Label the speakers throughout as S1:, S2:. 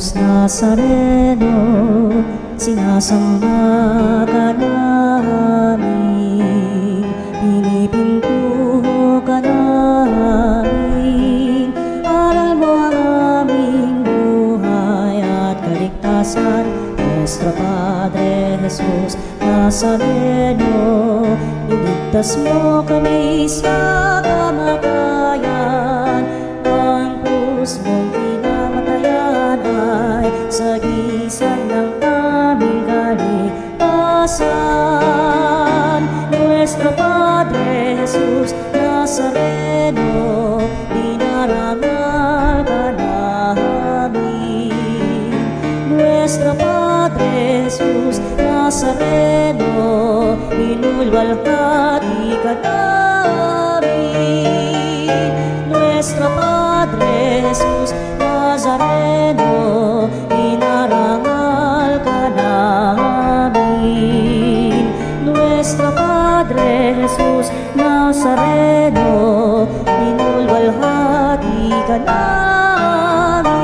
S1: Jesus Nazareno, sinasamba ka namin, pinipintuho ka namin. Aral mo ang aming buhay at kaligtasan, Nuestro Padre Jesus Nazareno, iligtas mo kami sa kamatayan. Ang krus mong pinamatayan ay sagisag ng aming kaligtasan. Nuestro Padre Jesus Nazareno, dinarangal ka namin. Nuestro Padre Jesus Nazareno, inulwalhati ka namin. Nuestro Padre Jesus Nazareno, inarangal ka namin. Nuestro Padre Jesus Nazareno, inulwalhati ka namin.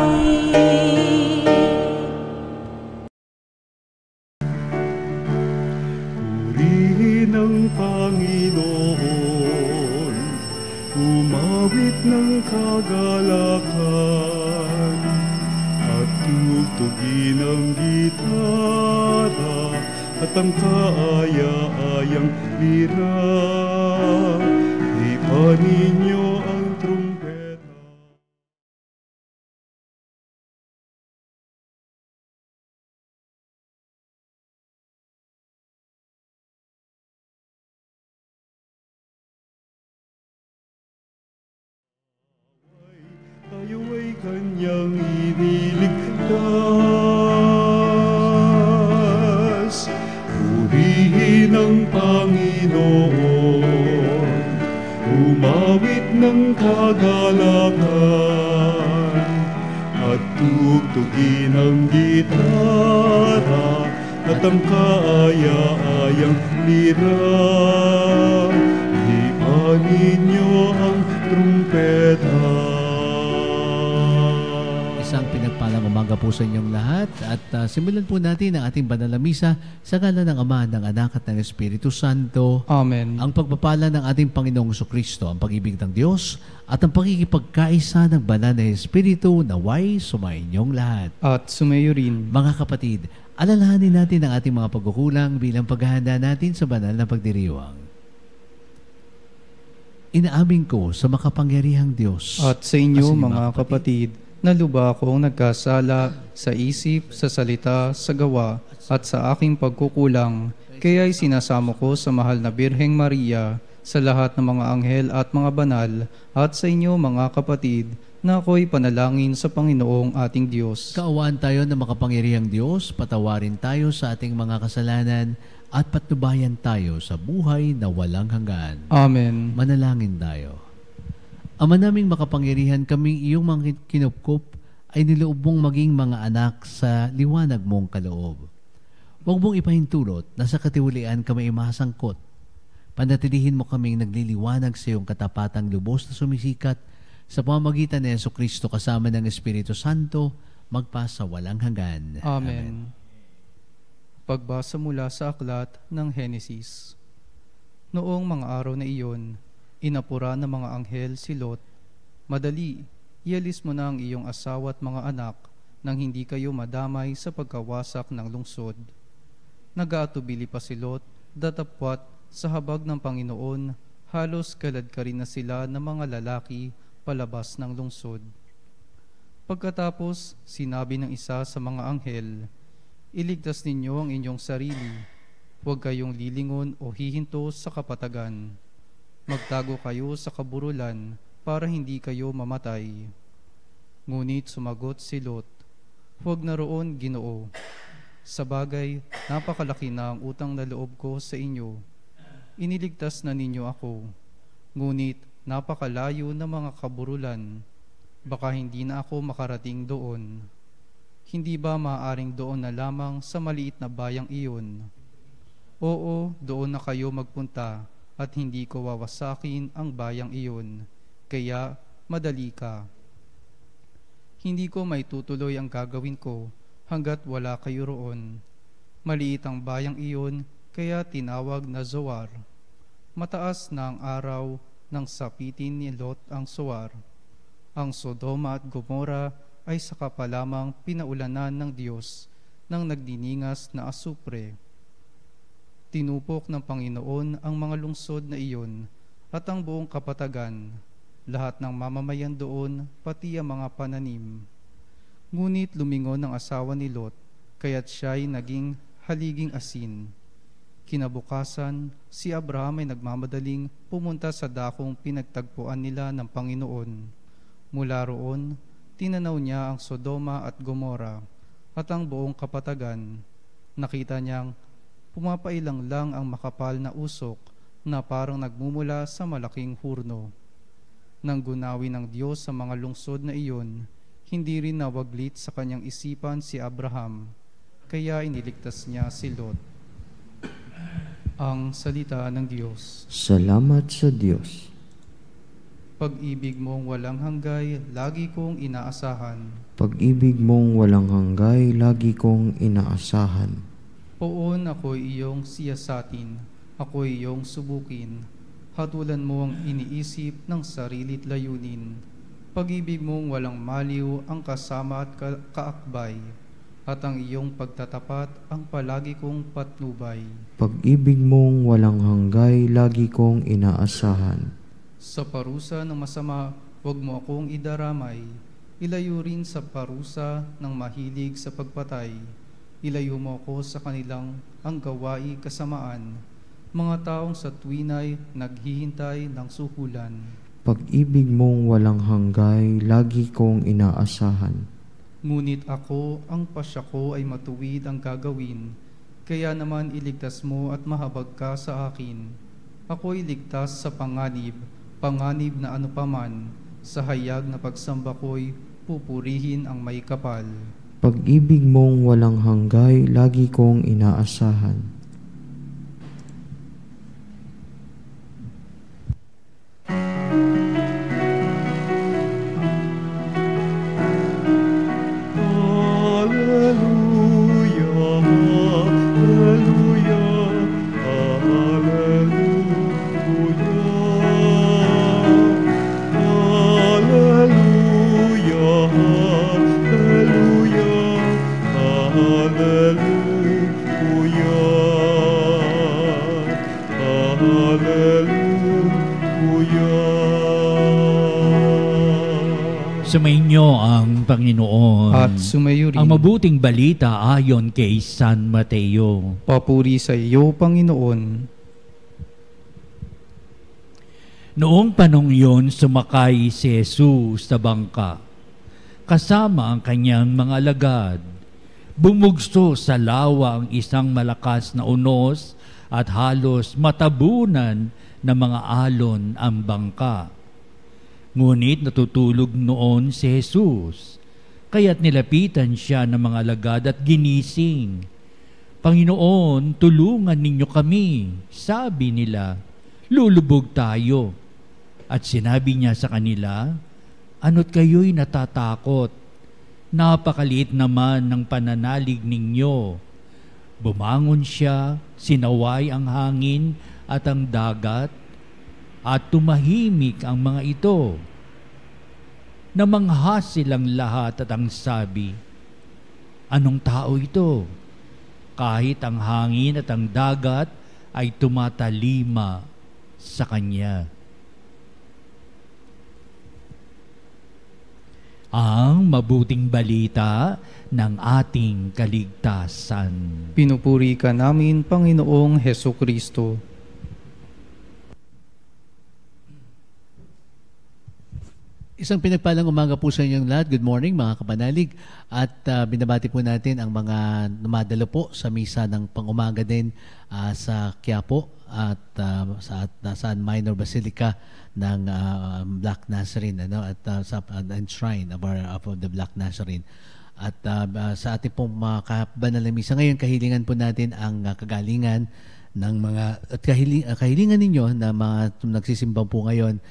S2: Purihin ang Panginoon, umawit ng kagalakan, at tugtugin ang gitara at ang kaaya-ayang lira. Ipanin niyo ang trumpeta. Tayo ay kanyang iniligtas. Purihin ang Panginoon, umawit ng kagalakan, at tugtugin ang gitara at ang kaaya-ayang lira. Ipanin niyo ang trumpeta.
S3: Isang pinagpalang umaga po sa inyong lahat at simulan po natin ang ating banal na misa sa ngalan ng Ama, ng Anak at ng Espiritu Santo.
S4: Amen.
S3: Ang pagpapala ng ating Panginoong Jesucristo, ang pag-ibig ng Diyos at ang pakikipagkaisa ng banal na Espiritu naway sumainyong lahat.
S4: At sumayo rin.
S3: Mga kapatid, alalahanin natin ang ating mga pagkukulang bilang paghahanda natin sa banal na pagdiriwang. Inaamin ko sa makapangyarihang Diyos
S4: At sa inyo, mga kapatid, na luba akong nagkasala sa isip, sa salita, sa gawa, at sa aking pagkukulang. Kaya'y sinasamo ko sa mahal na Birheng Maria, sa lahat ng mga anghel at mga banal, at sa inyo, mga kapatid, na ako'y panalangin sa Panginoong ating Diyos.
S3: Kaawaan tayo ng makapangyarihang Diyos, patawarin tayo sa ating mga kasalanan, at patnubayan tayo sa buhay na walang hanggan.
S4: Amen.
S3: Manalangin tayo. Ama naming makapangyarihan, kaming iyong mga kinupkup ay niloob mong maging mga anak sa liwanag mong kaloob. Huwag mong ipahintulot na sa katiwalian kami masangkot. Panatilihin mo kaming nagliliwanag sa iyong katapatang lubos na sumisikat sa pamamagitan ni Jesucristo kasama ng Espiritu Santo, magpasa walang hanggan.
S4: Amen. Pagbasa mula sa aklat ng Henesis. Noong mga araw na iyon, inapura ng mga anghel si Lot, "Madali, ialis mo na ang iyong asawa at mga anak nang hindi kayo madamay sa pagkawasak ng lungsod." Nag-aatubili pa si Lot, datapwat sa habag ng Panginoon, halos kaladkarin na sila ng mga lalaki palabas ng lungsod. Pagkatapos, sinabi ng isa sa mga anghel, "Iligtas ninyo ang inyong sarili. Huwag kayong lilingon o hihinto sa kapatagan. Magtago kayo sa kaburulan para hindi kayo mamatay." Ngunit sumagot si Lot, "Huwag na roon, Ginoo. Sa bagay, napakalaki na ang utang na loob ko sa inyo. Iniligtas na ninyo ako. Ngunit napakalayo ng mga kaburulan. Baka hindi na ako makarating doon. Hindi ba maaaring doon na lamang sa maliit na bayang iyon? Oo, doon na kayo magpunta, at hindi ko wawasakin ang bayang iyon. Kaya madali ka." Hindi ko maitutuloy ang gagawin ko hanggat wala kayo roon. Maliit ang bayang iyon, kaya tinawag na Zoar. Mataas na ang araw nang sapitin ni Lot ang Zoar. Ang Sodoma at Gomora ay saka pa lamang pinaulanan ng Diyos ng nagdiningas na asupre. Tinupok ng Panginoon ang mga lungsod na iyon at ang buong kapatagan, lahat ng mamamayan doon, pati ang mga pananim. Ngunit lumingon ang asawa ni Lot, kaya't siya'y naging haliging asin. Kinabukasan, si Abraham ay nagmamadaling pumunta sa dakong pinagtagpuan nila ng Panginoon. Mula roon, tinanaw niya ang Sodoma at Gomora at ang buong kapatagan. Nakita niyang pumapailang lang ang makapal na usok na parang nagmumula sa malaking hurno. Nang gunawin ng Diyos sa mga lungsod na iyon, hindi rin nawaglit sa kanyang isipan si Abraham, kaya iniligtas niya si Lot. Ang salita ng Diyos.
S5: Salamat sa Diyos.
S4: Pag-ibig mong walang hanggay, lagi kong inaasahan.
S5: Pag-ibig mong walang hanggay, lagi kong inaasahan.
S4: Poon ako'y iyong siyasatin, ako'y iyong subukin. Hatulan mo ang iniisip ng sarili't layunin. Pag-ibig mong walang maliw ang kasama at kaakbay, at ang iyong pagtatapat ang palagi kong patnubay.
S5: Pag-ibig mong walang hanggay, lagi kong inaasahan.
S4: Sa parusa ng masama, huwag mo akong idaramay. Ilayo rin sa parusa ng mahilig sa pagpatay. Ilayo mo ako sa kanilang ang gawain kasamaan, mga taong sa tuwinay naghihintay ng suhulan.
S5: Pag-ibig mong walang hanggay, lagi kong inaasahan.
S4: Ngunit ako, ang pasya ko ay matuwid ang gagawin, kaya naman iligtas mo at mahabag ka sa akin. Ako'y ligtas sa panganib na ano paman, sa hayag na pagsamba ko'y pupurihin ang may kapal.
S5: Pag-ibig mong walang hanggay, lagi kong inaasahan.
S6: Sumainyo ang Panginoon
S4: At sumayo rin
S6: ang mabuting balita ayon kay San Mateo.
S4: papuri sa iyo, Panginoon.
S6: Noong panong iyon, sumakay si Jesus sa bangka, kasama ang kanyang mga alagad. Bumugso sa lawa ang isang malakas na unos at halos matabunan ng mga alon ang bangka. Ngunit natutulog noon si Jesus, kaya't nilapitan siya ng mga alagad at ginising. Panginoon, tulungan ninyo kami, sabi nila, lulubog tayo. At sinabi niya sa kanila, ano't kayo'y natatakot? Napakaliit naman ng pananalig ninyo. Bumangon siya, sinaway ang hangin at ang dagat, at tumahimik ang mga ito. Namangha silang lahat at ang sabi, anong tao ito? Kahit ang hangin at ang dagat ay tumatalima sa kanya. Ang mabuting balita ng ating kaligtasan.
S4: Pinupuri ka namin, Panginoong Hesukristo.
S3: Isang pinagpalang umaga po sa inyong lahat. Good morning mga kapanalig. At binabati po natin ang mga dumadalo po sa misa ng pangumaga din sa Quiapo at sa San Minor Basilica ng Black Nazarene sa Shrine of the Black Nazarene. At sa ating pong banal na misa ngayon, kahilingan po natin ang kagalingan ng mga at kahilingan ninyo na mga nagsisimba po ngayon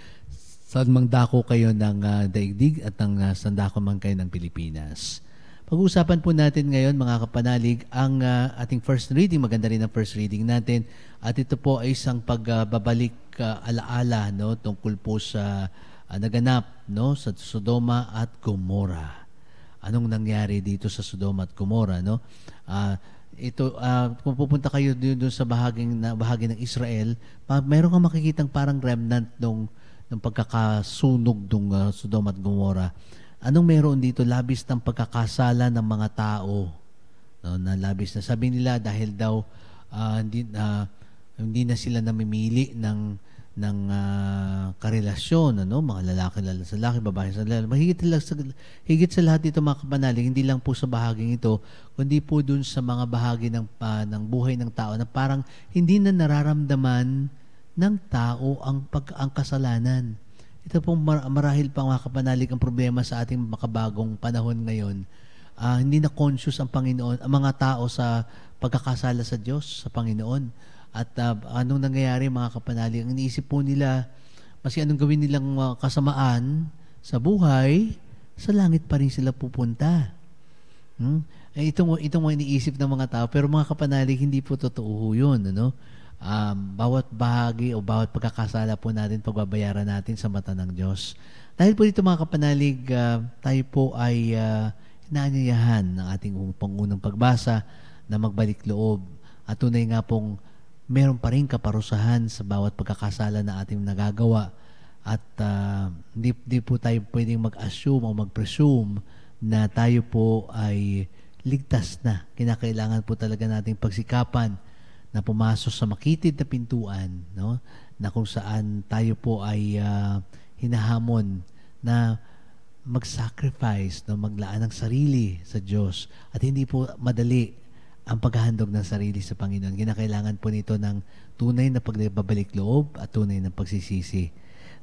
S3: Saan mang dako kayo ng daigdig at ng sandako man kayo ng Pilipinas. Pag-uusapan po natin ngayon mga kapanalig ang ating first reading. Maganda rin ang first reading natin. At ito po ay isang pagbabalik alaala no, tungkol po sa naganap no, sa Sodoma at Gomora. Anong nangyari dito sa Sodoma at Gomora? No? Kung pupunta kayo doon sa bahagi ng Israel, mayroon kang makikitang parang remnant ng pagkakasunog ng Sodoma at Gomora. Anong meron dito? Labis ng pagkakasala ng mga tao. No, na labis na. Sabi nila dahil daw hindi na sila namimili ng karelasyon, ano? Mga lalaki sa lalaki, babae sa lalaki. Higit sa lahat dito mga kapanalig, hindi lang po sa bahaging ito, kundi po dun sa mga bahagi ng buhay ng tao na parang hindi na nararamdaman ng tao ang kasalanan. Ito pong marahil pa mga kapanalig ang problema sa ating makabagong panahon ngayon. Hindi na conscious ang Panginoon, ang mga tao sa pagkakasala sa Diyos, sa Panginoon. At anong nangyayari mga kapanalig? Ang iniisip po nila, maski anong gawin nilang kasamaan sa buhay, sa langit pa rin sila pupunta. Itong iniisip ng mga tao. Pero mga kapanalig, hindi po totoo yun. Ano? Bawat bahagi o bawat pagkakasala po natin, pagbabayaran natin sa mata ng Diyos. Dahil po dito mga kapanalig, tayo po ay inaanyayahan ng ating pangunang pagbasa na magbalik loob. At tunay nga pong meron pa rin kaparusahan sa bawat pagkakasala na ating nagagawa. At hindi po tayo pwedeng mag-assume o mag-presume na tayo po ay ligtas na. Kinakailangan po talaga nating pagsikapan na pumasok sa makitid na pintuan, no? Na kung saan tayo po ay hinahamon na mag-sacrifice, no? Maglaan ng sarili sa Diyos. At hindi po madali ang paghahandog ng sarili sa Panginoon. Kinakailangan po nito ng tunay na pagbabalik loob at tunay na pagsisisi.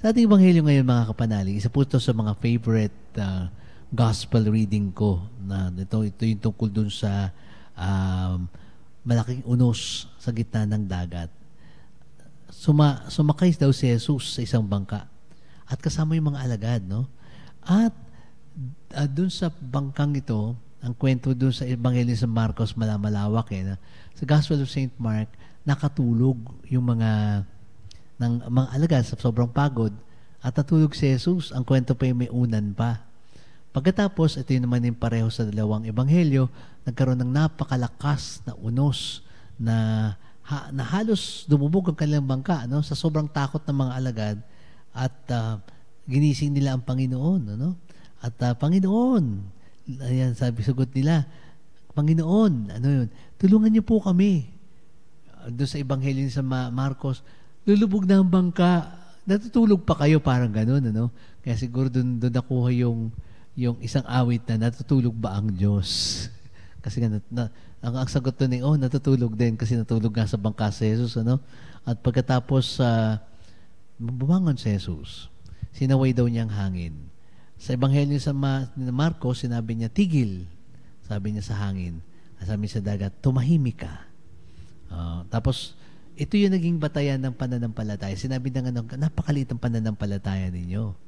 S3: Sa ating Ebanghelyo ngayon mga kapanalig, isa po ito sa mga favorite gospel reading ko. Na ito yung tungkol dun sa malaking unos sa gitna ng dagat. Sumakay daw si Jesus sa isang bangka at kasama yung mga alagad, no? At dun sa bangkang ito, ang kwento dun sa Ebanghelyo sa Marcos malawak na sa Gospel of St. Mark, nakatulog yung mga alagad sa sobrang pagod at natulog si Jesus. Ang kwento pa yung may unan pa. Pagkatapos, ito yung naman yung pareho sa dalawang ebanghelyo, nagkaroon ng napakalakas na unos na halos dumubog ang kanilang bangka, no? Sa sobrang takot ng mga alagad at ginising nila ang Panginoon. Ano? At Panginoon, ayan, sagot nila, Panginoon, ano yun? Tulungan niyo po kami. Doon sa ebanghelyo sa Marcos, lulubog na ang bangka. Natutulog pa kayo, parang ganun, ano? Kaya siguro doon nakuha yung isang awit na natutulog ba ang Diyos? Kasi ang sagot doon natutulog din kasi natulog nga sa bangka si Jesus. Ano? At pagkatapos bumangon si Jesus, sinaway daw niya ang hangin. Sa Ebanghelyo sa Marcos, sinabi niya, tigil. Sabi niya sa hangin. Sabi niya sa dagat, tumahimik ka. Tapos, ito yung naging batayan ng pananampalataya. Sinabi na napakaliit ang pananampalataya ninyo.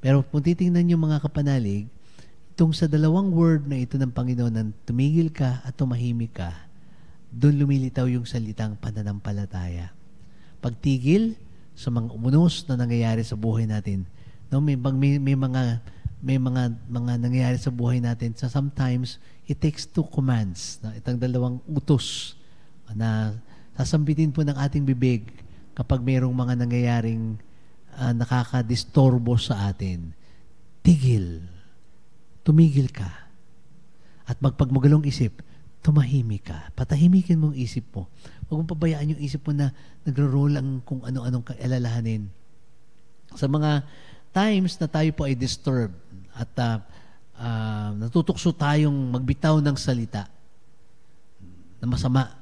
S3: Pero kung titingnan nyo mga kapanalig, itong sa dalawang word na ito ng Panginoon na tumigil ka at tumahimik ka, doon lumilitaw yung salitang pananampalataya. Pagtigil sa mga umunos na nangyayari sa buhay natin, no, may mga nangyayari sa buhay natin, so sometimes it takes two commands, no, itong dalawang utos na sasambitin po ng ating bibig kapag mayroong mga nangyayaring nakakadistorbo sa atin. Tigil. Tumigil ka. At magpagmagalong isip, tumahimik ka. Patahimikin mo ang isip mo. Huwag mong pabayaan yung isip mo na nagro-roll ang kung ano-anong alalahanin. Sa mga times na tayo po ay disturbed at natutukso tayong magbitaw ng salita na masama,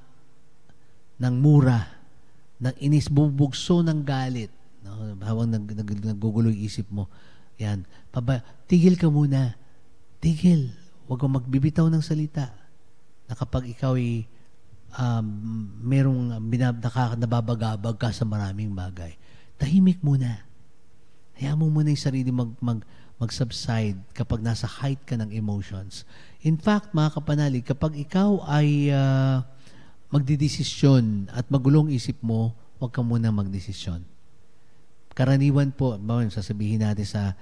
S3: ng mura, ng inis, bubugso ng galit, no? Habang nagugulo yung isip mo. Yan. Tigil ka muna. Tigil. Huwag kang magbibitaw ng salita. Na kapag ikaw ay merong nababagabag ka sa maraming bagay, tahimik muna. Hayaan mo muna yung sarili mag-subside kapag nasa height ka ng emotions. In fact, mga kapanalig, kapag ikaw ay magdidesisyon at magulong isip mo, huwag ka muna magdesisyon. Karaniwan po, sasabihin natin sa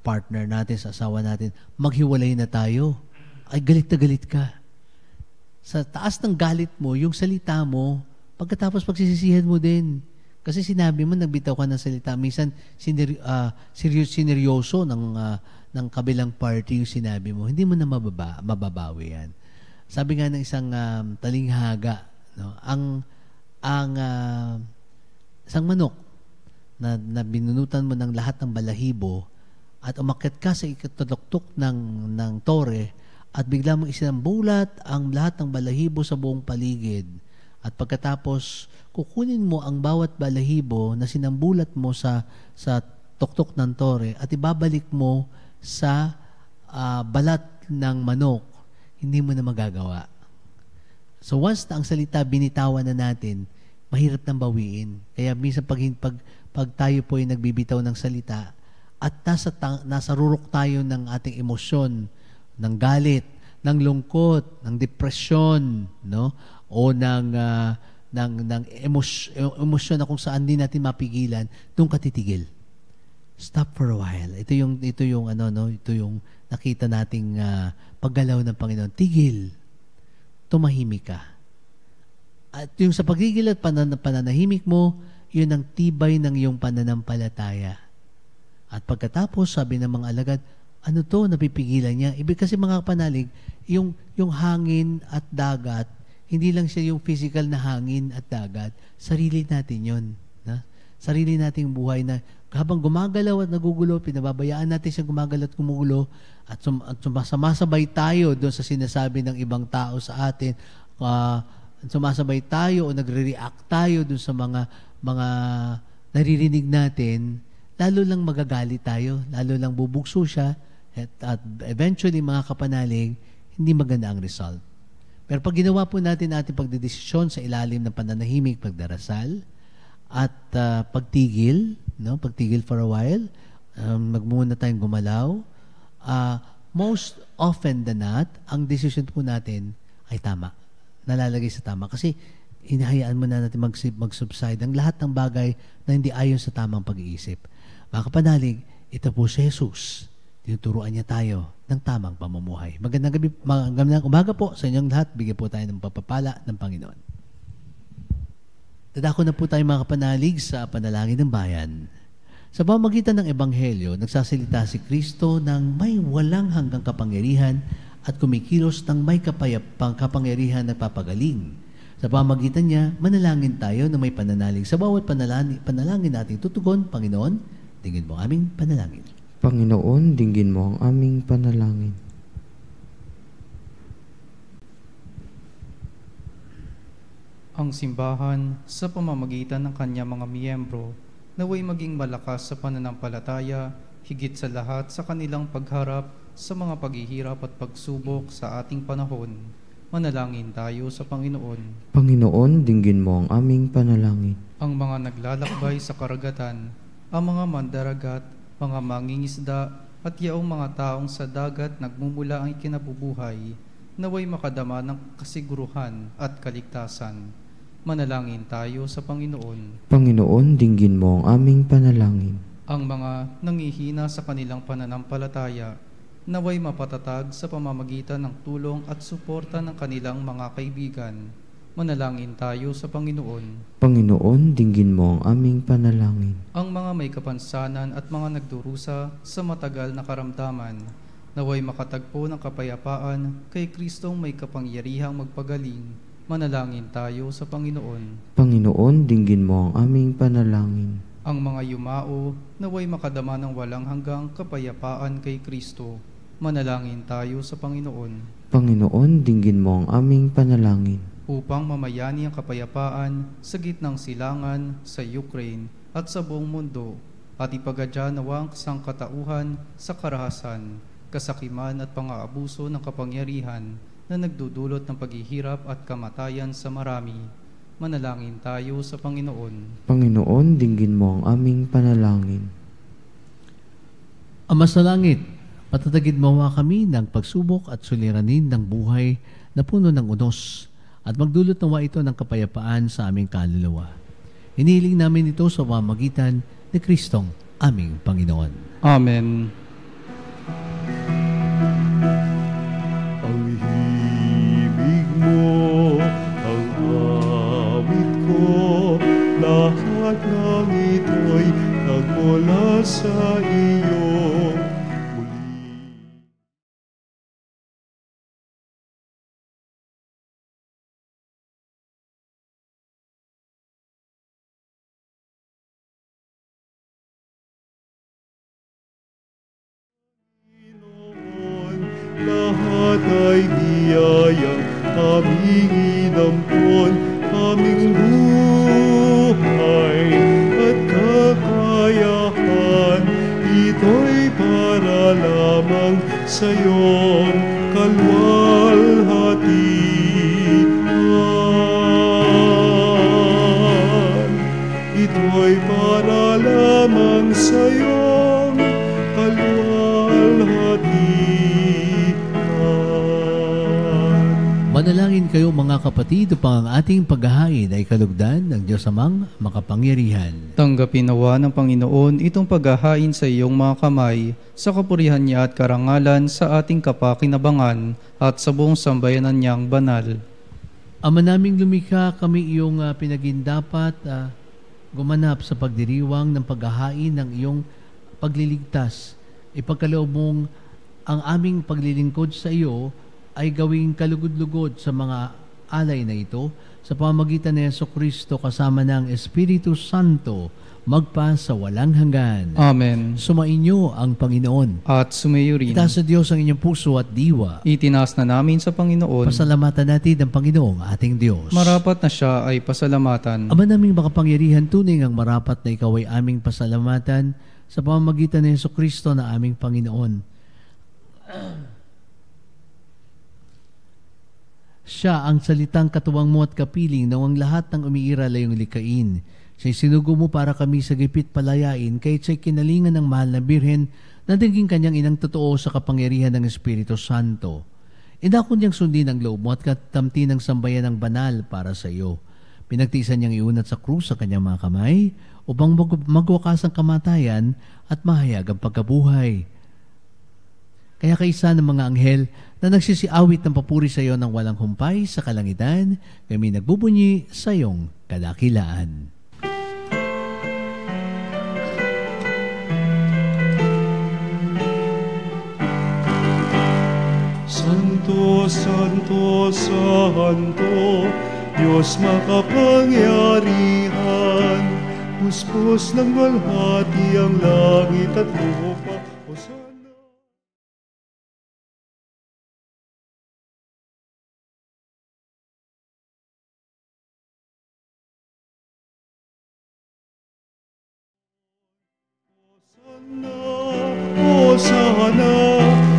S3: partner natin, sa asawa natin, maghiwalay na tayo. Ay, galit na galit ka. Sa taas ng galit mo, yung salita mo, pagkatapos pagsisisihan mo din. Kasi sinabi mo, nagbitaw ka ng salita. Minsan, sineryoso ng kabilang party yung sinabi mo. Hindi mo na mababawi yan. Sabi nga ng isang talinghaga, no? Isang manok na binunutan mo ng lahat ng balahibo at umakyat ka sa ikatuktok ng tore at bigla mong isinambulat ang lahat ng balahibo sa buong paligid. At pagkatapos, kukunin mo ang bawat balahibo na sinambulat mo sa tuktok ng tore at ibabalik mo sa balat ng manok, hindi mo na magagawa. So once na ang salita binitawan na natin, mahirap nang bawiin. Kaya minsan pag tayo po ay nagbibitaw ng salita at nasa rurok tayo ng ating emosyon, ng galit, ng lungkot, ng depresyon, no? O ng emosyon na kung saan din natin mapigilan, doon ka titigil. Stop for a while. Ito yung nakita nating paggalaw ng Panginoon. Tigil. Tumahimik ka. At yung sa pagigil at pananahimik mo, yun ang tibay ng iyong pananampalataya. At pagkatapos, sabi ng mga alagad, ano to, napipigilan niya? Ibig kasi mga panalig, yung hangin at dagat, hindi lang siya yung physical na hangin at dagat, sarili natin yun. Na? Sarili nating buhay na habang gumagalaw at nagugulo, pinababayaan natin siya gumagalaw at gumugulo at sumasabay tayo doon sa sinasabi ng ibang tao sa atin, sumasabay tayo o nagre-react tayo doon sa mga naririnig natin, lalo lang magagalit tayo, lalo lang bubugso siya, at eventually, mga kapanalig, hindi maganda ang result. Pero pag ginawa po natin ating pagdedesisyon sa ilalim ng pananahimik, pagdarasal, at pagtigil, no? Pagtigil for a while, magmuna tayong gumalaw, most often than not, ang decision po natin ay tama. Nalalagay sa tama. Kasi hinahayaan mo na natin mag-subside ang lahat ng bagay na hindi ayon sa tamang pag-iisip. Mga kapanalig, ito po si Jesus. Tinuturuan niya tayo ng tamang pamumuhay. Magandang umaga po sa inyong lahat. Bigyan po tayo ng papapala ng Panginoon. Dadako na po tayo mga kapanalig sa panalangin ng bayan. Sa pamamagitan ng Ebanghelyo, nagsasalita si Kristo ng may walang hanggang kapangyarihan at kumikilos ng may kapangyarihan na papagaling. Sa pamamagitan niya, manalangin tayo na may pananalig. Sa bawat panalangin natin tutugon, Panginoon, tingin mo aming panalangin.
S5: Panginoon, dinggin mo ang aming panalangin.
S4: Ang simbahan sa pamamagitan ng kanyang mga miyembro naway maging malakas sa pananampalataya, higit sa lahat sa kanilang pagharap sa mga paghihirap at pagsubok sa ating panahon. Manalangin tayo sa Panginoon.
S5: Panginoon, dinggin mo ang aming panalangin.
S4: Ang mga naglalakbay sa karagatan, ang mga mandaragat, mga mangingisda at yaong mga taong sa dagat nagmumula ang ikinabubuhay, naway makadama ng kasiguruhan at kaligtasan. Manalangin tayo sa Panginoon.
S5: Panginoon, dinggin mo ang aming panalangin.
S4: Ang mga nangihina sa kanilang pananampalataya, naway mapatatag sa pamamagitan ng tulong at suporta ng kanilang mga kaibigan. Manalangin tayo sa Panginoon.
S5: Panginoon, dinggin mo ang aming panalangin.
S4: Ang mga may kapansanan at mga nagdurusa sa matagal na karamdaman, naway makatagpo ng kapayapaan kay Kristong may kapangyarihang magpagaling. Manalangin tayo sa Panginoon.
S5: Panginoon, dinggin mo ang aming panalangin.
S4: Ang mga yumao, naway makadama ng walang hanggang kapayapaan kay Kristo. Manalangin tayo sa Panginoon.
S5: Panginoon, dinggin mo ang aming panalangin.
S4: Upang mamayani ang kapayapaan sa gitnang silangan sa Ukraine at sa buong mundo, at ipagadya nawa ang sangkatauhan sa karahasan, kasakiman at pang-aabuso ng kapangyarihan na nagdudulot ng paghihirap at kamatayan sa marami. Manalangin tayo sa Panginoon.
S5: Panginoon, dinggin mo ang aming panalangin.
S3: Ama sa langit, patatagid mawa kami ng pagsubok at suliranin ng buhay na puno ng unos at magdulot nawa ito ng kapayapaan sa aming kaluluwa. Hinihiling namin ito sa pamamagitan ni Kristong aming Panginoon.
S4: Amen.
S2: Ang himig mo, ang awit ko, lahat ng ito'y nagmula sa iyo. Lahat ay biyayang aming inampon, aming buhay at kakayahan. Ito'y para lamang sa iyong kalwalhatian. Ito'y para lamang sa iyong kalwalhatian.
S3: Manalangin kayo mga kapatid upang ang ating paghahain ay kalugdan ng Diyos Amang makapangyarihan.
S4: Tanggapin nawa ng Panginoon itong paghahain sa iyong mga kamay, sa kapurihan niya at karangalan sa ating kapakinabangan at sa buong sambayanan niyang banal.
S3: Ama naming lumikha, kami iyong pinagindapat gumanap sa pagdiriwang ng paghahain ng iyong pagliligtas. Ipagkaloob mong ang aming paglilingkod sa iyo ay gawing kalugod-lugod sa mga alay na ito sa pamamagitan ni Jesucristo kasama ng Espiritu Santo magpa sa walang hanggan.
S4: Amen.
S3: Sumainyo ang Panginoon.
S4: At sumayo rin.
S3: Itaas sa Diyos ang inyong puso at diwa.
S4: Itinaas na namin sa Panginoon.
S3: Pasalamatan natin ang Panginoong ating Diyos.
S4: Marapat na siya ay pasalamatan.
S3: Ama naming makapangyarihan, tunay ang marapat na ikaw ay aming pasalamatan sa pamamagitan ni Jesucristo na aming Panginoon. Siya ang salitang katuwang mo at kapiling na ang lahat ng umiiral ay yung likain. Siya'y sinugo mo para kami sa gipit palayain, kahit siya'y kinalingan ng mahal na birhen na naging kanyang inang totoo sa kapangyarihan ng Espiritu Santo. Indakon niyang sundin ang loob mo at katamti ng sambayan ng banal para sa iyo. Pinagtiisan niyang iunat sa krus sa kanyang mga kamay upang magwakas ang kamatayan at mahayag ang pagkabuhay. Kaya kaisa ng mga anghel na nagsisiawit ng papuri sa iyo ng walang humpay sa kalangitan, kami nagbubunyi sa iyong kadakilaan.
S2: Santo, Santo, Santo, Diyos makapangyarihan, puspos ng walhati ang langit at lupa. Hosanna. Hosanna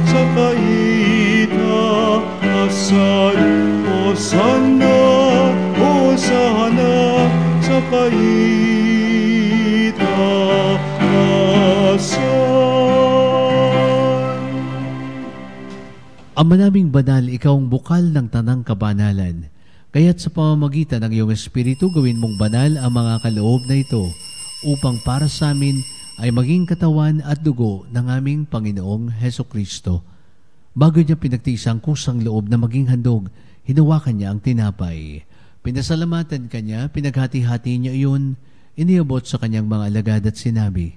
S2: sa kaitaasan, Hosanna, Hosanna sa kaitaasan.
S3: Ama naming banal, ikaw ang bukal ng tanang kabanalan. Kaya't sa pamamagitan ng iyong Espiritu, gawin mong banal ang mga kaloob na ito upang para sa amin ay maging katawan at dugo ng aming Panginoong Hesukristo. Bago niya pinagtiis ang kusang loob na maging handog, hinawakan niya ang tinapay. Pinasalamatan kanya, pinaghati-hati niya iyon, iniabot sa kanyang mga alagad at sinabi,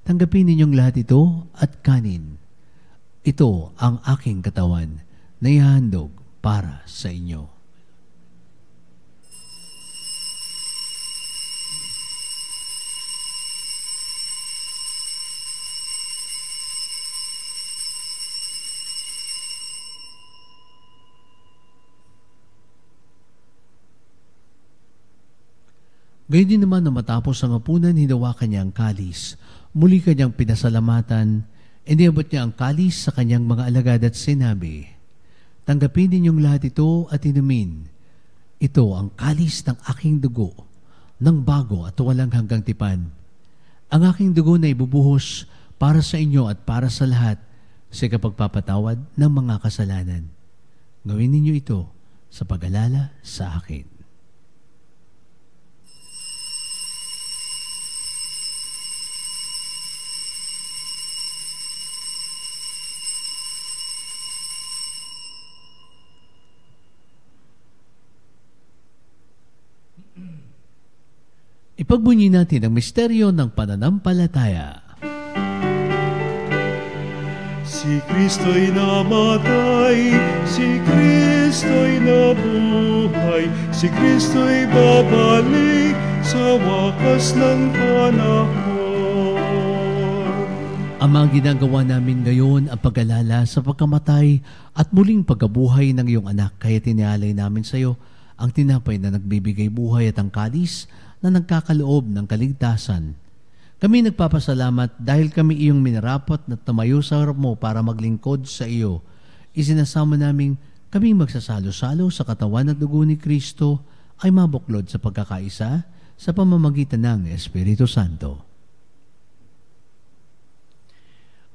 S3: "Tanggapin ninyong lahat ito at kanin. Ito ang aking katawan na ihahandog para sa inyo." Gayon din naman na matapos ang hapunan, hinawakan niya ang kalis. Muli kanyang pinasalamatan, iniabot niya ang kalis sa kanyang mga alagad at sinabi, "Tanggapin ninyong lahat ito at inumin. Ito ang kalis ng aking dugo, ng bago at walang hanggang tipan. Ang aking dugo na ibubuhos para sa inyo at para sa lahat sa kapagpapatawad ng mga kasalanan. Gawin ninyo ito sa pag-alala sa akin. Ipagbunyi natin ang misteryo ng pananampalataya.
S2: Si Kristo'y namatay, si Kristo'y nabuhay, si Kristo'y babalik sa wakas ng panahon.
S3: Ang mga ginagawa namin ngayon ang pag-alala sa pagkamatay at muling pagkabuhay ng iyong anak, kaya tinialay namin sa iyo ang tinapay na nagbibigay buhay at ang kalis na nagkakaloob ng kaligtasan. Kami nagpapasalamat dahil kami iyong minarapat na tumayo sa harap mo para maglingkod sa iyo. Isinasama namin kaming magsasalo-salo sa katawan at dugo ni Kristo ay mabuklod sa pagkakaisa sa pamamagitan ng Espiritu Santo.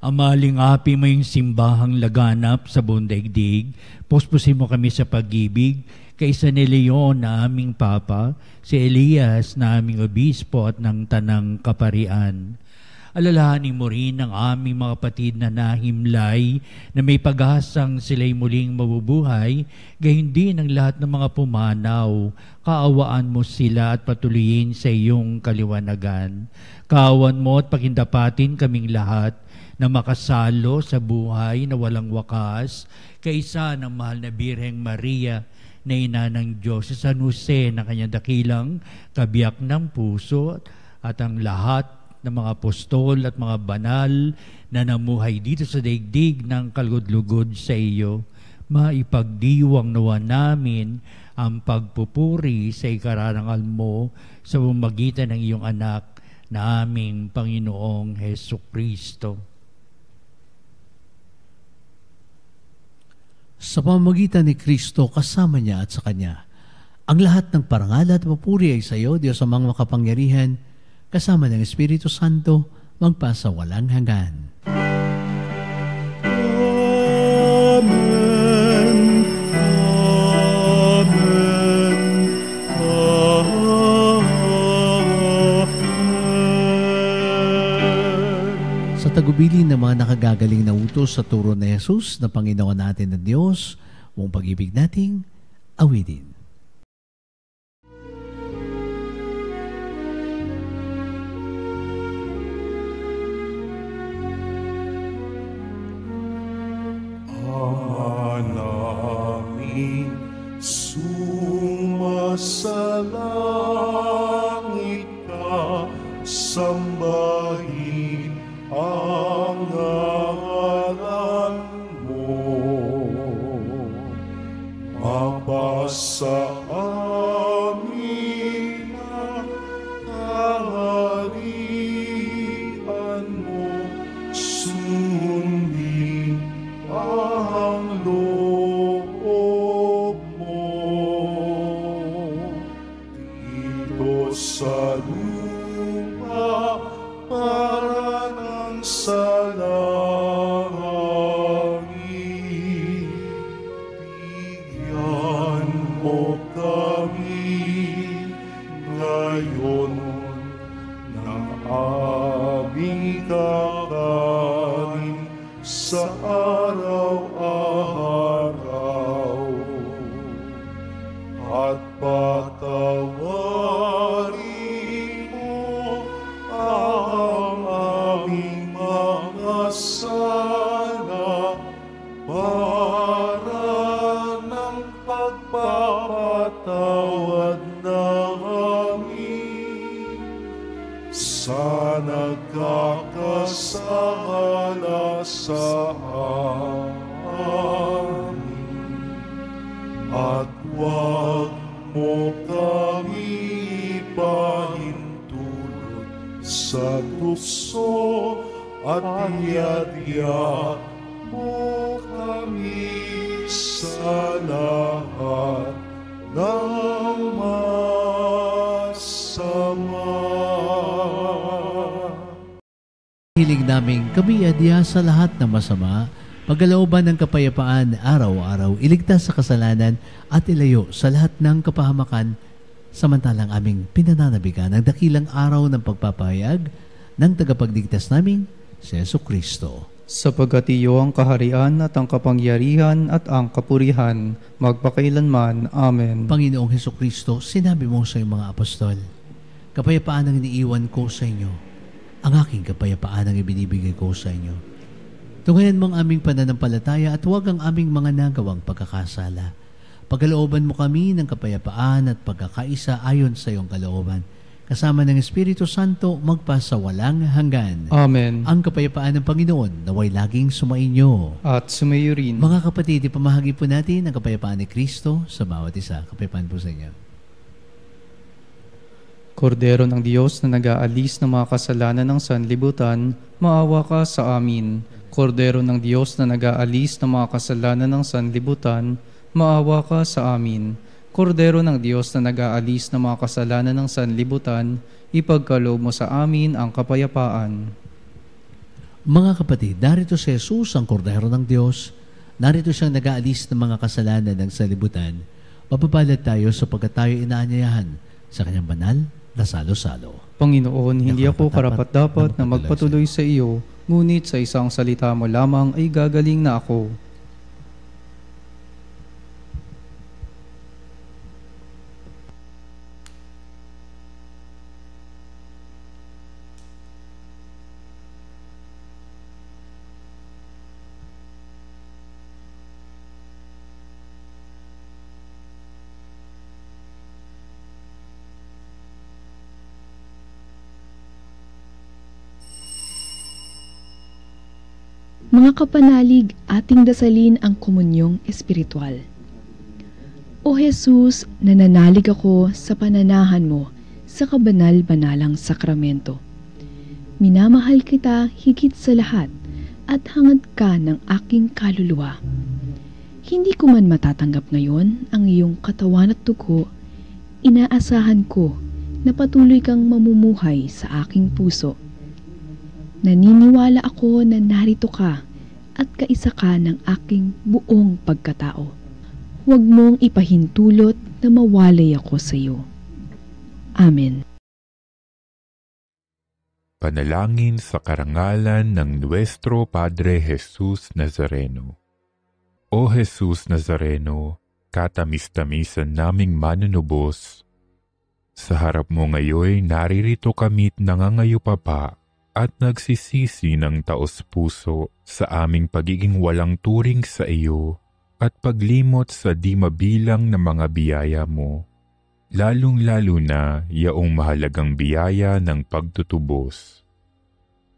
S6: Amaling api mo yung simbahang laganap sa buong daigdig, puspusin mo kami sa pag-ibig, kaysa ni Leon na aming Papa, si Elias na aming Obispo at ng Tanang Kaparian. Alalahanin mo rin ang aming mga kapatid na nahimlay na may pag-asang sila'y muling mabubuhay, gayon din ang lahat ng mga pumanaw. Kaawaan mo sila at patuloyin sa iyong kaliwanagan. Kaawan mo at pakindapatin kaming lahat na makasalo sa buhay na walang wakas, kaysa ng mahal na Birheng Maria, na ina ng Diyos, sa San Jose na kanyang dakilang kabiyak ng puso, at ang lahat ng mga apostol at mga banal na namuhay dito sa daigdig ng kalugod-lugod sa iyo. Maipagdiwang nawa namin ang pagpupuri sa ikararangal mo sa pamamagitan ng iyong anak na aming Panginoong Hesukristo.
S3: Sa pamamagitan ni Kristo, kasama niya at sa Kanya, ang lahat ng parangal at papuri ay sa iyo, Diyos amang makapangyarihan, kasama ng Espiritu Santo, magpasa walang hanggan.
S2: Amen. Amen. Amen.
S3: Sa tagubilin ng mga nakagagaling na utos sa turo ni Jesus na Panginoon natin na Diyos, buong pag-ibig nating awitin.
S2: Namin sumasalangit ka, sambahin ang ngalan mo. Mapasa amin ang kaharian mo, sundin ang loob mo. Dito sa lupa para ng sa langit, bigyan mo kami ngayon ng aming kakanin sa araw-araw, at patawarin mo ang aming mga sala para ng pagpapatawad namin sa nagkakasala sa amin, at huwag mo kami pahintulot sa tukso, at iadya mo kami sa lahat ng masama.
S3: Dahil Hinihiling namin kami adya sa lahat ng masama, pagkalooban ng kapayapaan araw-araw, iligtas sa kasalanan at ilayo sa lahat ng kapahamakan, samantalang aming pinananabigan ang dakilang araw ng pagpapahayag ng tagapagligtas naming si Jesucristo.
S4: Sapagkat iyo ang kaharian at ang kapangyarihan at ang kapurihan, magpakailanman. Amen.
S3: Panginoong Jesucristo, sinabi mo sa iyong mga apostol, kapayapaan ang iniiwan ko sa inyo. Ang aking kapayapaan ang ibinibigay ko sa inyo. Tunghayan mo ang aming pananampalataya at huwag ang aming mga nagawang pagkakasala. Pagkalooban mo kami ng kapayapaan at pagkakaisa ayon sa iyong kalooban. Kasama ng Espiritu Santo, magpasawalang hanggan.
S4: Amen.
S3: Ang kapayapaan ng Panginoon naway laging sumainyo.
S4: At sumayo rin.
S3: Mga kapatid, ipamahagi po natin ang kapayapaan ni Kristo sa bawat isa. Kapayapaan po sa inyo.
S4: Kordero ng Diyos na nag-aalis ng mga kasalanan ng sanlibutan, maawa ka sa amin. Kordero ng Diyos na nag-aalis ng mga kasalanan ng sanlibutan, maawa ka sa amin. Kordero ng Diyos na nag-aalis ng mga kasalanan ng sanlibutan, ipagkaloob mo sa amin ang kapayapaan.
S3: Mga kapatid, narito si Jesus, ang Kordero ng Diyos. Narito siyang nag-aalis ng mga kasalanan ng sanlibutan. Mapapalad tayo sapagkat tayo inaanyayahan sa kanyang banal na salo-salo.
S4: Panginoon, hindi ako karapat-dapat na magpatuloy sa iyo, ngunit sa isang salita mo lamang ay gagaling na ako.
S7: Mga kapanalig, ating dasalin ang komunyong espiritual. O Jesus, nananalig ako sa pananahan mo sa kabanal-banalang sakramento. Minamahal kita higit sa lahat at hangad ka ng aking kaluluwa. Hindi ko man matatanggap ngayon ang iyong katawan at dugo, inaasahan ko na patuloy kang mamumuhay sa aking puso. Naniniwala ako na narito ka at kaisa ka ng aking buong pagkatao. Huwag mong ipahintulot na mawalay ako sa iyo. Amen.
S8: Panalangin sa karangalan ng Nuestro Padre Jesus Nazareno. O Jesus Nazareno, katamis-tamisan naming manunubos, sa harap mo ngayon naririto kami't nangangayupapa at nagsisisi ng taos-puso sa aming pagiging walang turing sa iyo at paglimot sa di mabilang na mga biyaya mo, lalong-lalo na yaong mahalagang biyaya ng pagtutubos.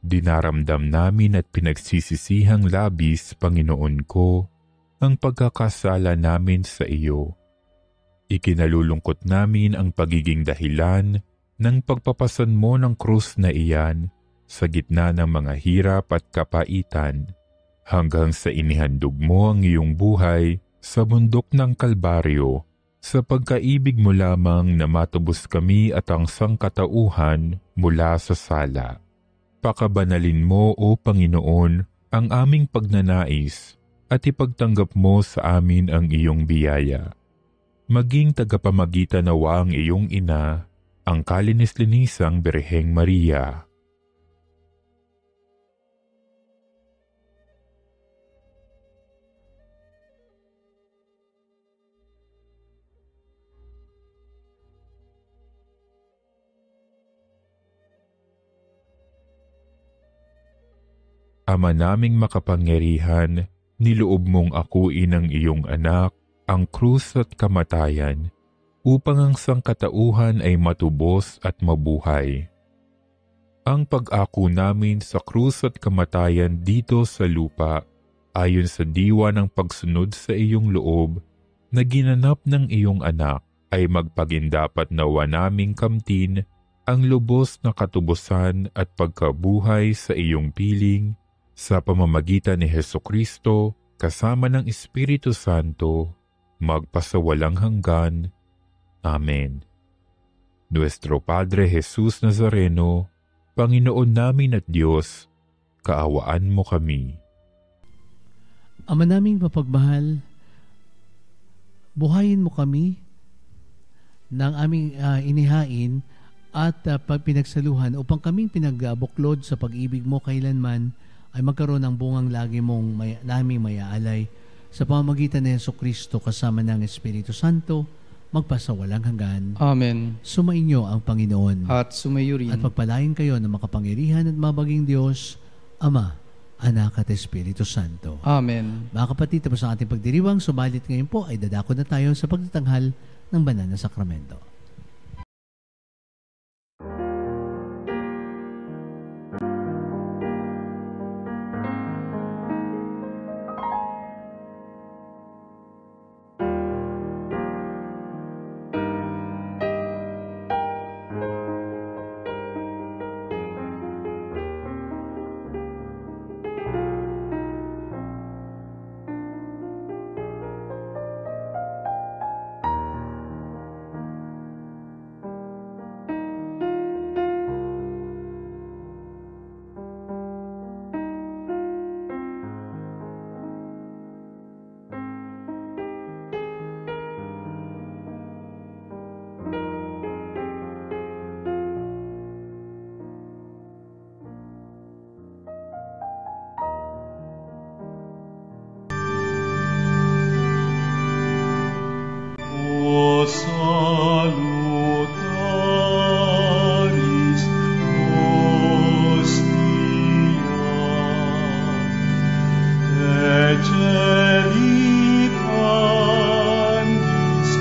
S8: Dinaramdam namin at pinagsisisihang labis, Panginoon ko, ang pagkakasala namin sa iyo. Ikinalulungkot namin ang pagiging dahilan ng pagpapasan mo ng krus na iyan sa gitna ng mga hirap at kapaitan, hanggang sa inihandog mo ang iyong buhay sa bundok ng Kalbaryo, sa pagkaibig mo lamang na matubos kami at ang sangkatauhan mula sa sala. Pakabanalin mo, O Panginoon, ang aming pagnanais at ipagtanggap mo sa amin ang iyong biyaya. Maging tagapamagitan nawa ang iyong ina, ang kalinis-linisang Birheng Maria. Ama naming makapangyarihan, niloob mong akuin ang iyong anak, ang krus at kamatayan, upang ang sangkatauhan ay matubos at mabuhay. Ang pag-ako namin sa krus at kamatayan dito sa lupa, ayon sa diwa ng pagsunod sa iyong loob, na ginanap ng iyong anak, ay magpagindapat nawa naming kamtin ang lubos na katubusan at pagkabuhay sa iyong piling, sa pamamagitan ni Jesucristo, kasama ng Espiritu Santo, magpasawalang hanggan. Amen. Nuestro Padre Jesus Nazareno, Panginoon namin at Diyos, kaawaan mo kami.
S3: Ama naming mapagmahal, buhayin mo kami ng aming inihain at pinagsaluhan upang kaming pinagbuklod sa pag-ibig mo kailanman ay magkaroon ng bungang lagi mong naming mayaalay sa pamamagitan ni Jesucristo kasama ng Espiritu Santo, magpasawalang hanggan.
S4: Amen.
S3: Sumainyo ang Panginoon.
S4: At sumayo rin.
S3: At pagpalain kayo ng makapangyarihan at mabaging Diyos, Ama, Anak at Espiritu Santo.
S4: Amen.
S3: Mga kapatid, tapos ang ating pagdiriwang, subalit ngayon po ay dadako na tayo sa pagtatanghal ng banal na sakramento.
S2: Salutaris Hostia, Ecelitandis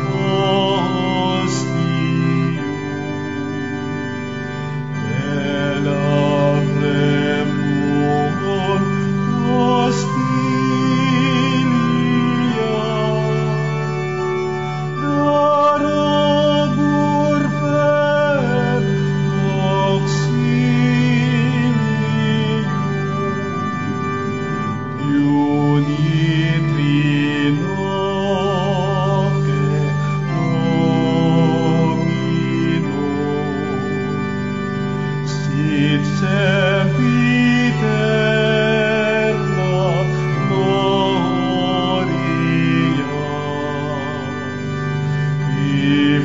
S2: Hostium, Elabremur Hostilia, Darabur per auxilium, Unitri noce Domino, sit sempiterna gloria,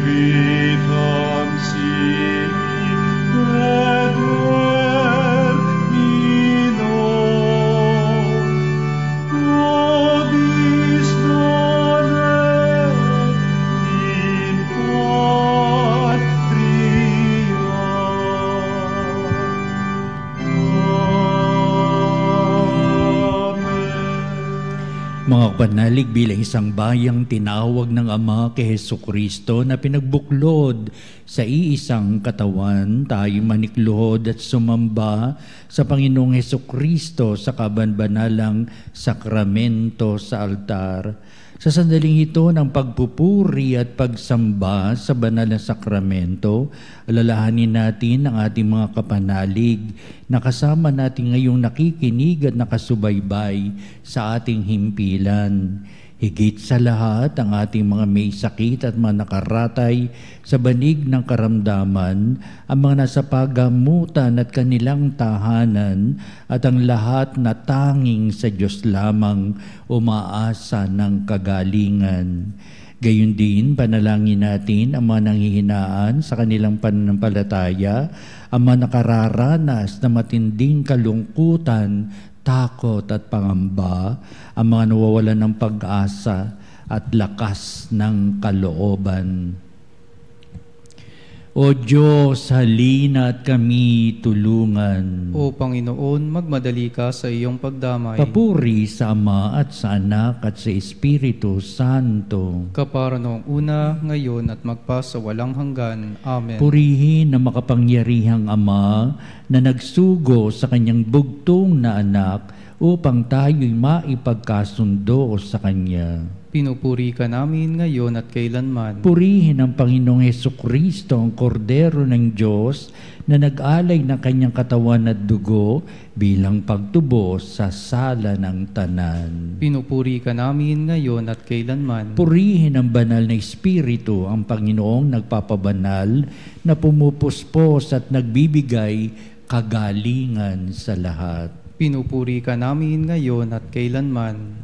S2: vitam sic determino, nobis donet in patria.
S6: Mga panalig bilang isang bayang tinawag ng Ama kay Hesukristo na pinagbuklod sa iisang katawan, tayo manikluhod at sumamba sa Panginoong Hesukristo sa kabanbanalang sakramento sa altar. Sa sandaling ito ng pagpupuri at pagsamba sa banal na sakramento, alalahanin natin ang ating mga kapanalig na kasama natin ngayong nakikinig at nakasubaybay sa ating himpilan. Higit sa lahat, ang ating mga may sakit at mga nakaratay sa banig ng karamdaman, ang mga nasa pagamutan at kanilang tahanan, at ang lahat na tanging sa Diyos lamang umaasa ng kagalingan. Gayon din, panalangin natin ang mga nanghihinaan sa kanilang pananampalataya, ang mga nakararanas na matinding kalungkutan, takot at pangamba, ang mga nawawalan ng pag-asa at lakas ng kalooban. O Diyos, halina at kami tulungan.
S4: O Panginoon, magmadali ka sa iyong pagdamay.
S6: Papuri sa Ama at sa Anak at sa Espiritu Santo.
S4: Kapara noong una, ngayon at magpasawalang hanggan. Amen.
S6: Purihin ang makapangyarihang Ama na nagsugo sa kanyang bugtong na anak upang tayo'y maipagkasundo sa Kanya.
S4: Pinupuri ka namin ngayon at kailanman.
S6: Purihin ang Panginoong Hesukristo, ang Kordero ng Diyos, na nag-alay ng kanyang katawan at dugo bilang pagtubos sa sala ng tanan.
S4: Pinupuri ka namin ngayon at kailanman.
S6: Purihin ang banal na Espiritu, ang Panginoong nagpapabanal, na pumupuspos at nagbibigay kagalingan sa lahat.
S4: Pinupuri ka namin ngayon at kailanman.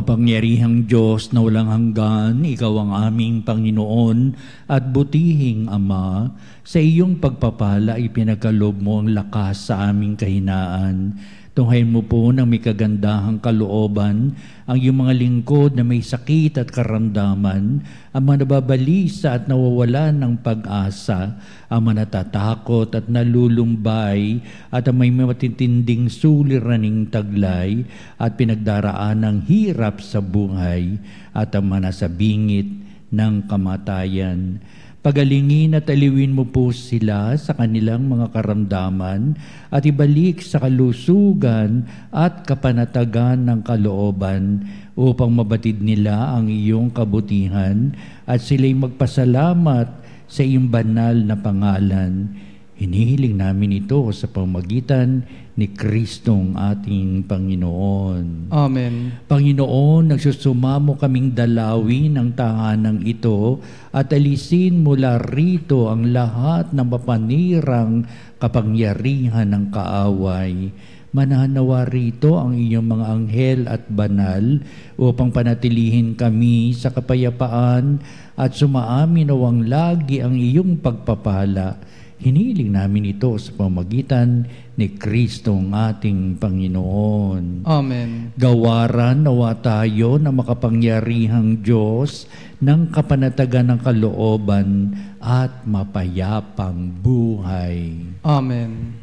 S6: Kapangyarihang Diyos na walang hanggan, Ikaw ang aming Panginoon at butihing Ama. Sa iyong pagpapala ipinagkaloob mo ang lakas sa aming kahinaan. Tunghayin mo po ng may kagandahang kalooban ang iyong mga lingkod na may sakit at karamdaman, ang mga nababalisa at nawawalan ng pag-asa, ang mga natatakot at nalulumbay, at ang may matitinding suliraning taglay at pinagdaraan ng hirap sa buhay, at ang mga nasa bingit ng kamatayan. Pagalingin at aliwin mo po sila sa kanilang mga karamdaman at ibalik sa kalusugan at kapanatagan ng kalooban upang mabatid nila ang iyong kabutihan at sila'y magpasalamat sa iyong banal na pangalan. Hinihiling namin ito sa pamamagitan ni Kristong ating Panginoon.
S4: Amen.
S6: Panginoon, nagsusumamo kaming dalawin ng tahanang ito at alisin mula rito ang lahat ng mapanirang kapangyarihan ng kaaway. Mananawa rito ang iyong mga anghel at banal upang panatilihin kami sa kapayapaan at sumaamin nawang lagi ang iyong pagpapala. Hiniling namin ito sa pamamagitan ni Kristong ating Panginoon.
S4: Amen.
S6: Gawaran nawa tayo na makapangyarihang Diyos ng kapanatagan ng kalooban at mapayapang buhay.
S4: Amen.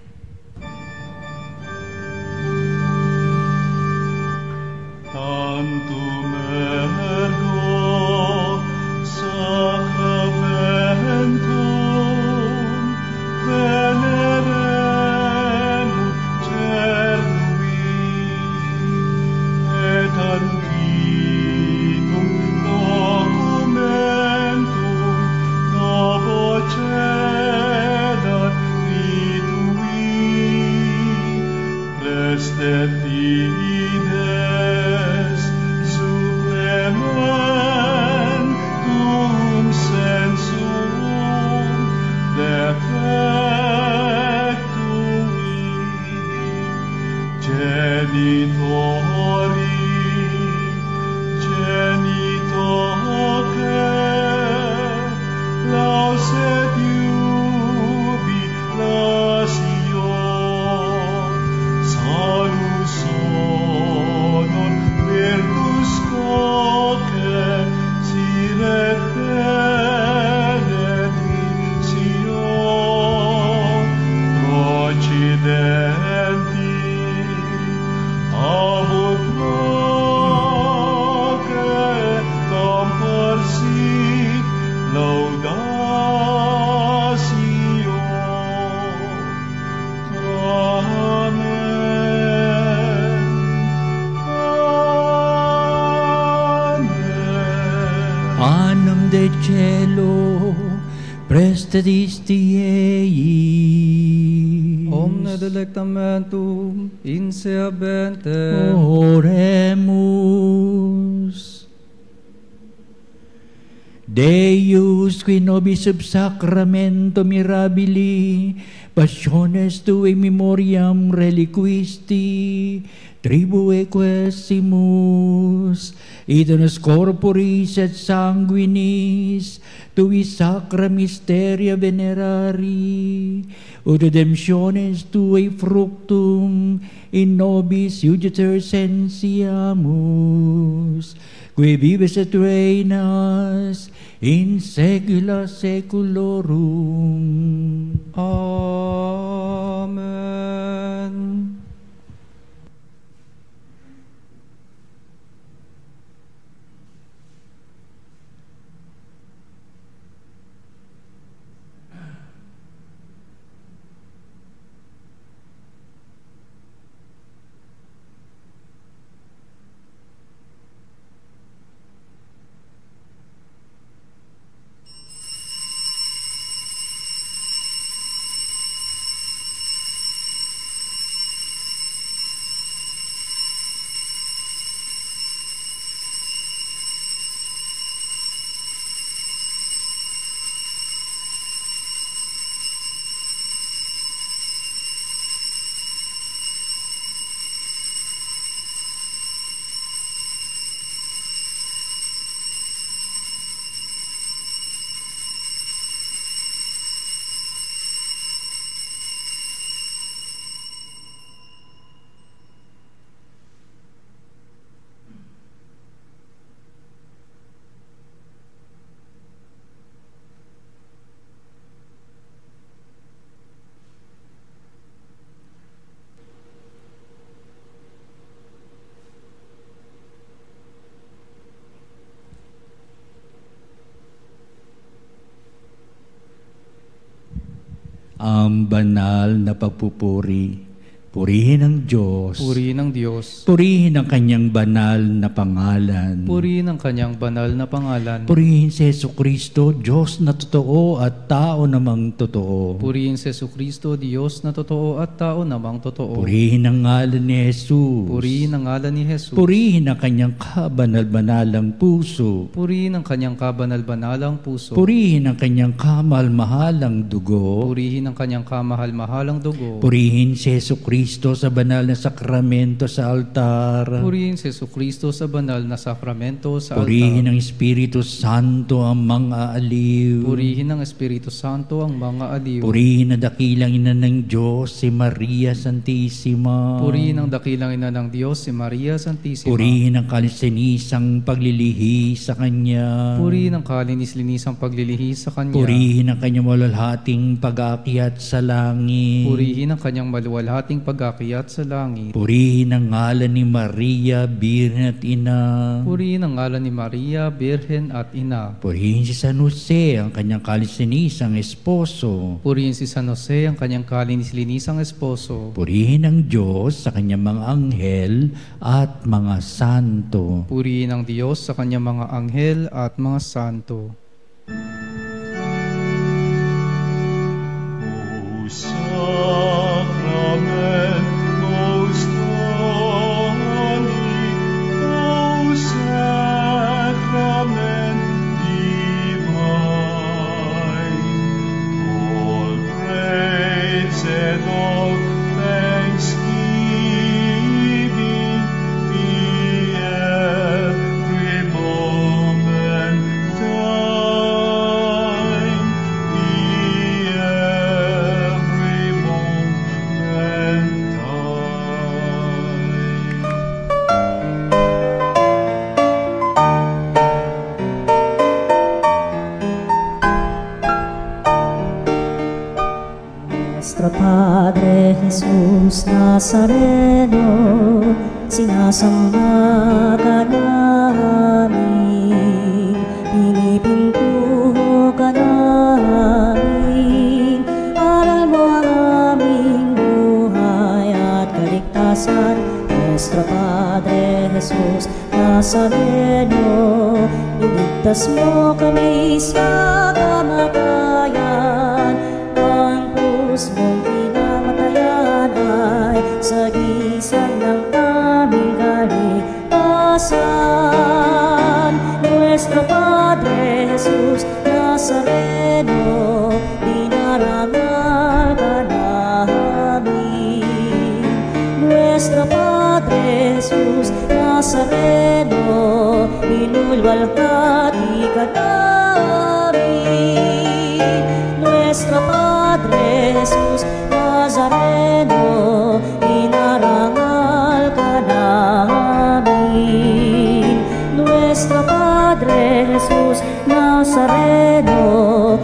S2: Tantum ergo sacramentum venerem cernui et antiquum documentum novo cedat ritui prestet fides supplementum sensum defectui genitori genitoque lauset jubilatio salus honor virtus coque siret benedictio procidenti abut proque comparsit laudatio. Amen. Amen.
S6: Anam de cielo, prestadisti ei.
S4: Omne delectamentum inseabentem.
S6: Oremus. Deus, qui nobis sub sacramento mirabili, passiones tue memoriam reliquisti, tribue quesimus, idonus corporis et sanguinis, tui sacra mysteria venerari, ut redemptiones tue fructum in nobis iuditor sensiamus, qui vives et reinas in saecula saeculorum.
S4: Amen.
S6: Ang banal na pagpupuri, purihin ang Diyos.
S4: Purihin ang Diyos.
S6: Purihin ang kanyang banal na pangalan.
S4: Purihin ang kanyang banal na pangalan.
S6: Purihin si Jesucristo, Diyos na totoo at tao namang totoo.
S4: Purihin si Jesucristo, Diyos na totoo at tao namang totoo.
S6: Purihin ang ngalan ni Jesus.
S4: Purihin ang ngalan ni Jesus.
S6: Purihin ang kanyang kabanal-banalang puso.
S4: Purihin ang kanyang kabanal-banalang puso.
S6: Purihin ang kanyang kamahal-mahalang dugo.
S4: Purihin ang kanyang kamahal-mahalang dugo.
S6: Purihin si Jesucristo sa banal na sakramento sa altar.
S4: Purihin si Jesucristo sa banal na sakramento sa altar.
S6: Purihin ng Espiritu Santo ang mga aliw.
S4: Purihin ng Espiritu Santo ang mga aliw.
S6: Purihin ang dakilang ina ng Diyos, si Maria Santissima.
S4: Purihin ang dakilang ina ng Diyos, si Maria Santissima.
S6: Purihin ang kalisinisang paglilihi sa Kanya.
S4: Purihin ang kalinis-linisang paglilihi sa Kanya.
S6: Purihin ang Kanyang maluwalhating pag-aakyat sa langit.
S4: Purihin ang Kanyang maluwalhating pag-aakyat sa langit.
S6: Purihin ang ngalan ni Maria, Birhen at Ina.
S4: Purihin ang ngalan ni Maria, Birhen at Ina.
S6: Purihin si San Jose, ang kanyang kalisinisang esposo.
S4: Purihin si San Jose, ang kanyang kalinis-linisang esposo.
S6: Purihin ang Diyos sa kanyang mga anghel at mga santo.
S4: Purihin ang Diyos sa kanyang mga anghel at mga santo.
S2: O Sacrament most holy, O Sacrament divine, all praise and all thanksgiving be every moment thine, be every moment thine.
S1: Nuestro Padre Jesus Nazareno, sinasamba ka namin, pinipintuho ka namin, aral mo ang aming buhay at kaligtasan. Nuestro Padre Jesus Nazareno, iligtas mo kami sa kamatayan, ang krus mong pinamatayan ay sagisag ng aming kaligtasan. Nuestro Padre Jesus Nazareno, dinarangal ka namin. Nuestro Padre Jesus Nazareno, inulwalhati ka namin. Nuestro Padre Jesus Nazareno, inarangal ka namin. Nuestro Padre Padre Jesus Nazareno,